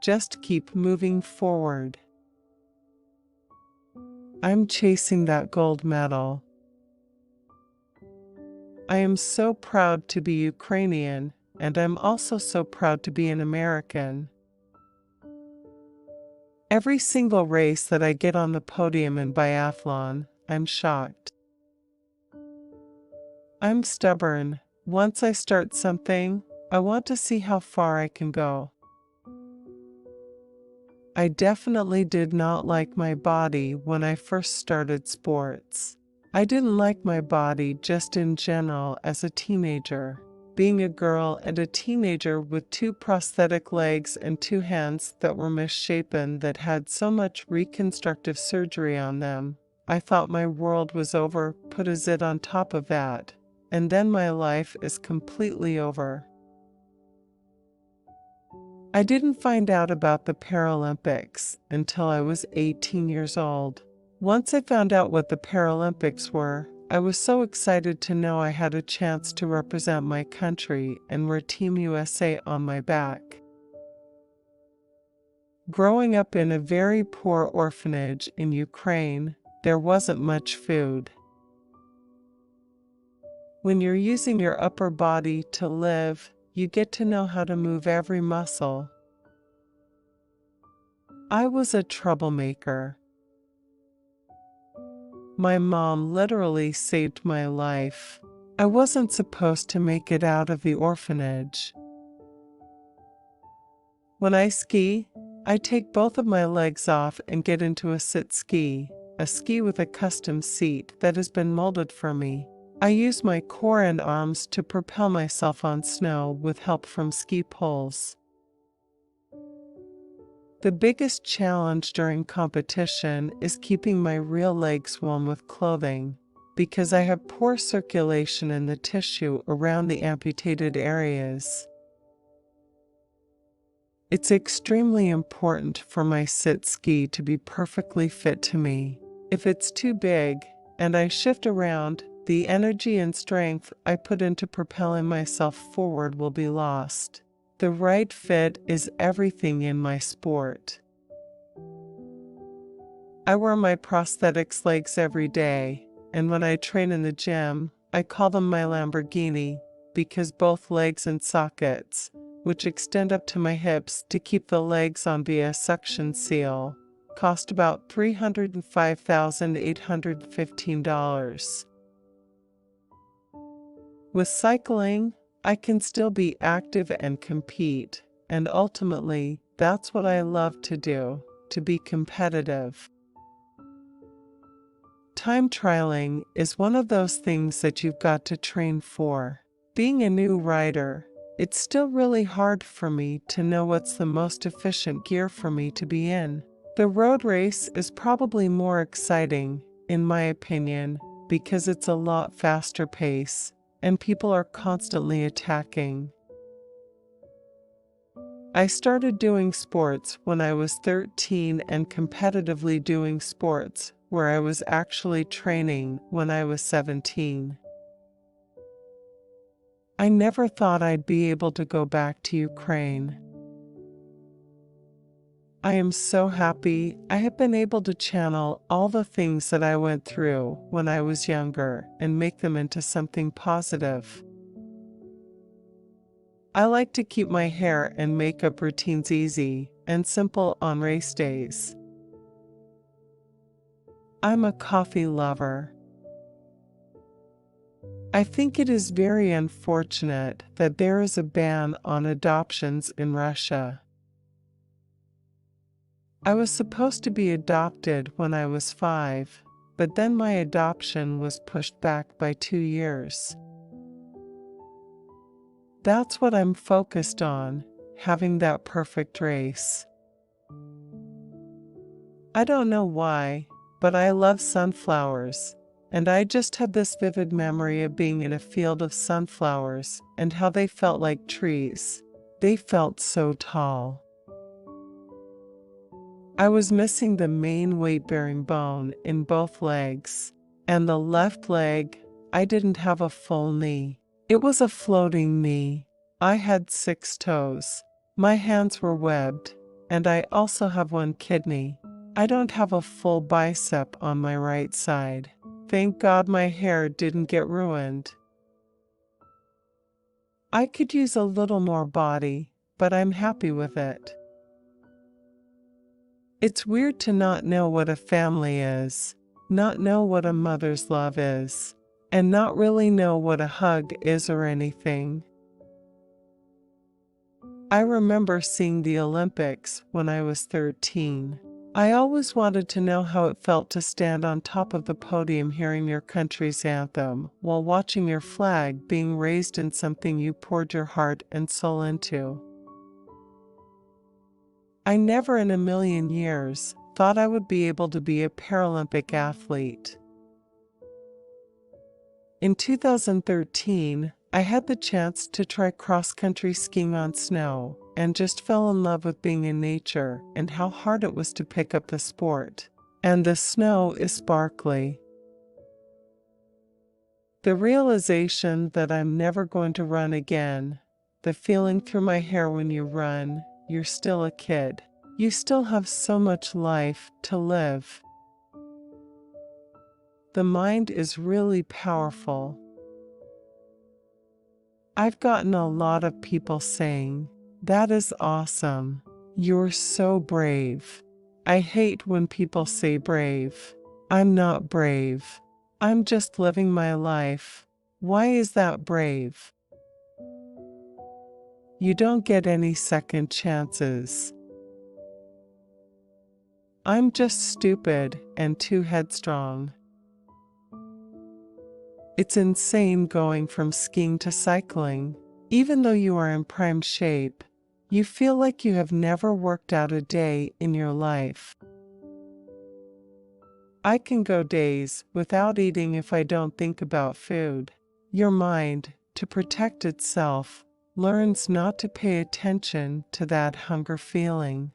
Just keep moving forward. I'm chasing that gold medal. I am so proud to be Ukrainian, and I'm also so proud to be an American. Every single race that I get on the podium in biathlon, I'm shocked. I'm stubborn. Once I start something, I want to see how far I can go. I definitely did not like my body when I first started sports. I didn't like my body just in general as a teenager. Being a girl and a teenager with 2 prosthetic legs and 2 hands that were misshapen that had so much reconstructive surgery on them, I thought my world was over. Put a zit on top of that, and then my life is completely over. I didn't find out about the Paralympics until I was 18 years old. Once I found out what the Paralympics were, I was so excited to know I had a chance to represent my country and wear Team USA on my back. Growing up in a very poor orphanage in Ukraine, there wasn't much food. When you're using your upper body to live, you get to know how to move every muscle. I was a troublemaker. My mom literally saved my life. I wasn't supposed to make it out of the orphanage. When I ski, I take both of my legs off and get into a sit ski, a ski with a custom seat that has been molded for me. I use my core and arms to propel myself on snow with help from ski poles. The biggest challenge during competition is keeping my real legs warm with clothing, because I have poor circulation in the tissue around the amputated areas. It's extremely important for my sit ski to be perfectly fit to me. If it's too big, and I shift around, the energy and strength I put into propelling myself forward will be lost. The right fit is everything in my sport. I wear my prosthetics legs every day, and when I train in the gym, I call them my Lamborghini, because both legs and sockets, which extend up to my hips to keep the legs on via suction seal, cost about $305,815. With cycling, I can still be active and compete, and ultimately, that's what I love to do, to be competitive. Time trialing is one of those things that you've got to train for. Being a new rider, it's still really hard for me to know what's the most efficient gear for me to be in. The road race is probably more exciting, in my opinion, because it's a lot faster pace, and people are constantly attacking. I started doing sports when I was 13 and competitively doing sports where I was actually training when I was 17. I never thought I'd be able to go back to Ukraine. I am so happy I have been able to channel all the things that I went through when I was younger and make them into something positive. I like to keep my hair and makeup routines easy and simple on race days. I'm a coffee lover. I think it is very unfortunate that there is a ban on adoptions in Russia. I was supposed to be adopted when I was 5, but then my adoption was pushed back by 2 years. That's what I'm focused on, having that perfect race. I don't know why, but I love sunflowers, and I just had this vivid memory of being in a field of sunflowers and how they felt like trees. They felt so tall. I was missing the main weight-bearing bone in both legs, and the left leg, I didn't have a full knee. It was a floating knee. I had 6 toes. My hands were webbed, and I also have one kidney. I don't have a full bicep on my right side. Thank God my hair didn't get ruined. I could use a little more body, but I'm happy with it. It's weird to not know what a family is, not know what a mother's love is, and not really know what a hug is or anything. I remember seeing the Olympics when I was 13. I always wanted to know how it felt to stand on top of the podium hearing your country's anthem while watching your flag being raised in something you poured your heart and soul into. I never in a million years thought I would be able to be a Paralympic athlete. In 2013, I had the chance to try cross-country skiing on snow and just fell in love with being in nature and how hard it was to pick up the sport. And the snow is sparkly. The realization that I'm never going to run again, the feeling through my hair when you run, you're still a kid. You still have so much life to live. The mind is really powerful. I've gotten a lot of people saying, "That is awesome. You're so brave." I hate when people say brave. I'm not brave. I'm just living my life. Why is that brave? You don't get any second chances. I'm just stupid and too headstrong. It's insane going from skiing to cycling. Even though you are in prime shape, you feel like you have never worked out a day in your life. I can go days without eating if I don't think about food. Your mind, to protect itself, learns not to pay attention to that hunger feeling.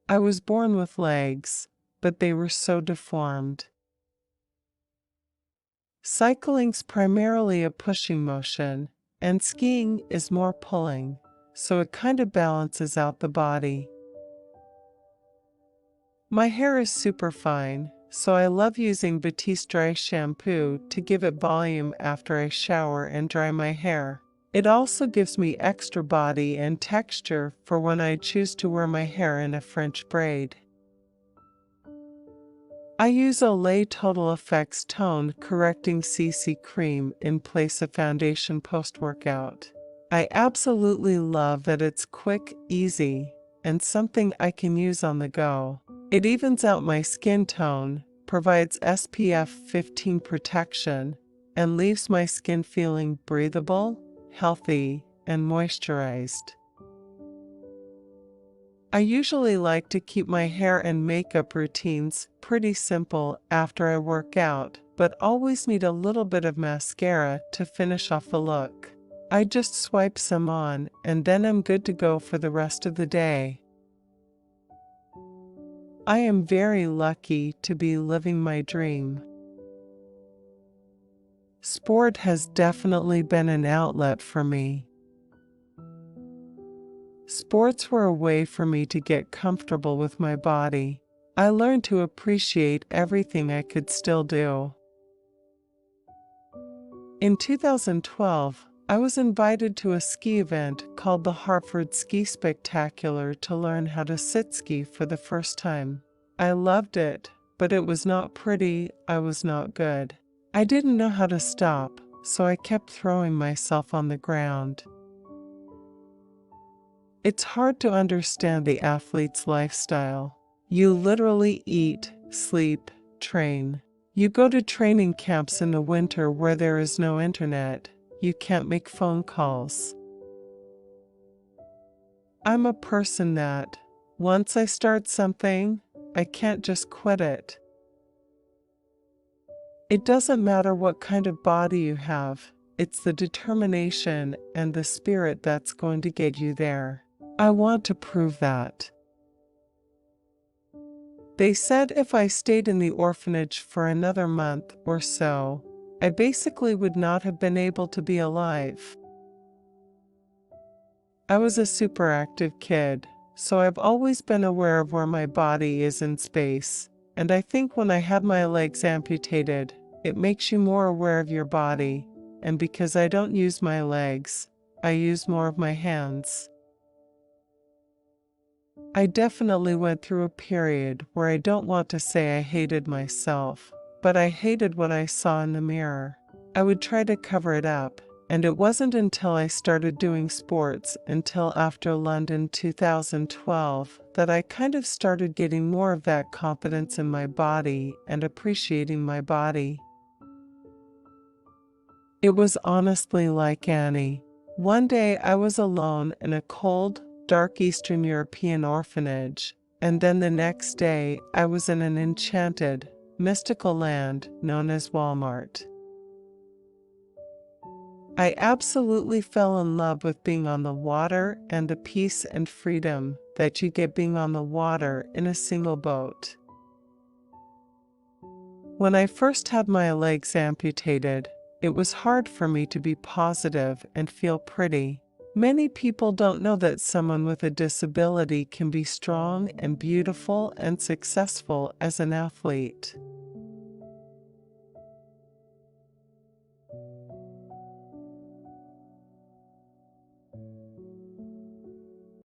I was born with legs, but they were so deformed. Cycling's primarily a pushing motion, and skiing is more pulling, so it kind of balances out the body. My hair is super fine, so I love using Batiste dry shampoo to give it volume after I shower and dry my hair. It also gives me extra body and texture for when I choose to wear my hair in a French braid. I use Olay Total Effects Tone Correcting CC Cream in place of foundation post-workout. I absolutely love that it's quick, easy, and something I can use on the go. It evens out my skin tone, provides SPF 15 protection, and leaves my skin feeling breathable, healthy, and moisturized. I usually like to keep my hair and makeup routines pretty simple after I work out, but always need a little bit of mascara to finish off the look. I just swipe some on, and then I'm good to go for the rest of the day. I am very lucky to be living my dream. Sport has definitely been an outlet for me. Sports were a way for me to get comfortable with my body. I learned to appreciate everything I could still do. In 2012, I was invited to a ski event called the Hartford Ski Spectacular to learn how to sit ski for the first time. I loved it, but it was not pretty, I was not good. I didn't know how to stop, so I kept throwing myself on the ground. It's hard to understand the athlete's lifestyle. You literally eat, sleep, train. You go to training camps in the winter where there is no internet. You can't make phone calls. I'm a person that, once I start something, I can't just quit it. It doesn't matter what kind of body you have, it's the determination and the spirit that's going to get you there. I want to prove that. They said if I stayed in the orphanage for another month or so, I basically would not have been able to be alive. I was a super active kid, so I've always been aware of where my body is in space. And I think when I had my legs amputated, it makes you more aware of your body. And because I don't use my legs, I use more of my hands. I definitely went through a period where I don't want to say I hated myself, but I hated what I saw in the mirror. I would try to cover it up, and it wasn't until I started doing sports until after London 2012 that I kind of started getting more of that confidence in my body and appreciating my body. It was honestly like Annie. One day I was alone in a cold, dark Eastern European orphanage, and then the next day I was in an enchanted, mystical land known as Walmart. I absolutely fell in love with being on the water and the peace and freedom that you get being on the water in a single boat. When I first had my legs amputated, it was hard for me to be positive and feel pretty. Many people don't know that someone with a disability can be strong and beautiful and successful as an athlete.